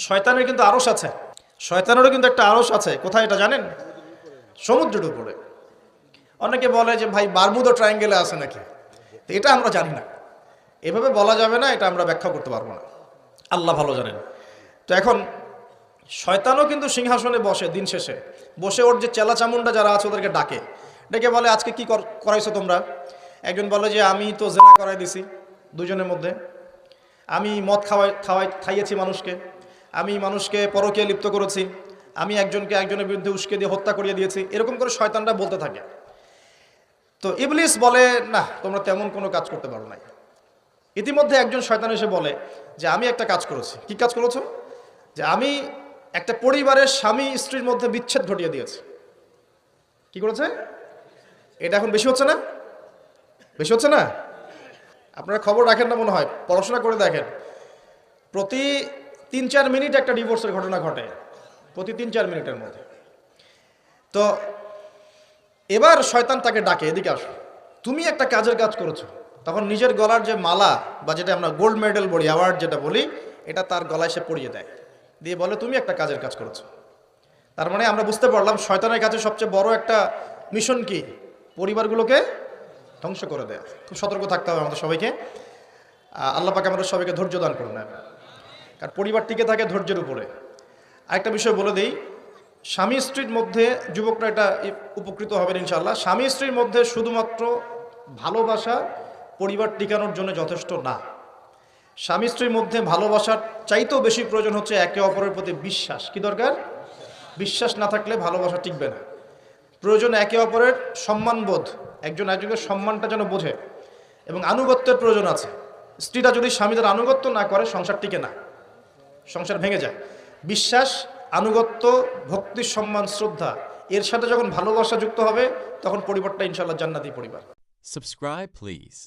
শয়তানের কিন্তু আরশ আছে, শয়তানেরও কিন্তু একটা আরশ আছে। কোথায় এটা জানেন? সমুদ্রের উপরে। অনেকে বলে যে ভাই বারমুদা ট্রায়াঙ্গেলে আছে নাকি, তো এটা আমরা জানি না, এভাবে বলা যাবে না, এটা আমরা ব্যাখ্যা করতে পারবো না, আল্লাহ ভালো জানেন। তো এখন শয়তানও কিন্তু সিংহাসনে বসে, দিন শেষে বসে ওর যে চেলা চামুন্ডা যারা আছে ওদেরকে ডাকে, ডেকে বলে আজকে কি করাইছো তোমরা? একজন বলে যে আমি তো জেনা করাই দিছি দুজনের মধ্যে, আমি মদ খাইয়েছি মানুষকে, আমি মানুষকে পরকীয়া লিপ্ত করেছি, আমি একজনকে একজনের বিরুদ্ধে উস্কে দিয়ে হত্যা করিয়ে দিয়েছি, এরকম করে শয়তানরা বলতে থাকে। তো ইবলিস বলে না, তোমরা তেমন কোনো কাজ করতে পারো নাই। ইতিমধ্যে একজন শয়তান এসে বলে যে আমি একটা কাজ করেছি। কি কাজ করেছো? যে আমি একটা পরিবারের স্বামী স্ত্রীর মধ্যে বিচ্ছেদ ঘটিয়ে দিয়েছি। কি করেছে? এটা এখন বেশি হচ্ছে না? বেশি হচ্ছে না? আপনারা খবর রাখেন না মনে হয়, পড়াশোনা করে দেখেন, প্রতি 3-4 মিনিট একটা ডিভোর্সের ঘটনা ঘটে, প্রতি 3-4 মিনিটের মধ্যে। তো এবার শয়তান তাকে ডাকে, এদিকে আসো, তুমি একটা কাজের কাজ করেছো। তখন নিজের গলার যে মালা বা যেটা আমরা গোল্ড মেডেল বলি, অ্যাওয়ার্ড যেটা বলি, এটা তার গলায় সে পরিয়ে দেয়, দিয়ে বলে তুমি একটা কাজের কাজ করেছো। তার মানে আমরা বুঝতে পারলাম শয়তানের কাছে সবচেয়ে বড় একটা মিশন কি? পরিবারগুলোকে ধ্বংস করে দেয়া। খুব সতর্ক থাকতে হবে আমাদের সবাইকে। আল্লাহ পাক আমাদের সবাইকে ধৈর্য দান করুন। কারণ পরিবার টিকে থাকে ধৈর্যের উপরে। আরেকটা বিষয় বলে দিই, স্বামী স্ত্রীর মধ্যে, যুবকরা এটা উপকৃত হবেন ইনশাআল্লাহ, স্বামী স্ত্রীর মধ্যে শুধুমাত্র ভালোবাসা পরিবার টিকানোর জন্য যথেষ্ট না। স্বামী স্ত্রীর মধ্যে ভালোবাসার চাইতেও বেশি প্রয়োজন হচ্ছে একে অপরের প্রতি বিশ্বাস। কি দরকার? বিশ্বাস না থাকলে ভালোবাসা টিকবে না। প্রয়োজন একে অপরের সম্মানবোধ, একজন একজনকে সম্মানটা যেন বোঝে, এবং আনুগত্যের প্রয়োজন আছে। স্ত্রীটা যদি স্বামীদের আনুগত্য না করে সংসার টিকে না, সংসার ভেঙে যায়। বিশ্বাস, আনুগত্য, ভক্তি, সম্মান, শ্রদ্ধা, এর সাথে যখন ভালোবাসা যুক্ত হবে তখন পরিবারটা ইনশাআল্লাহ জান্নাতি পরিবার। Subscribe, please.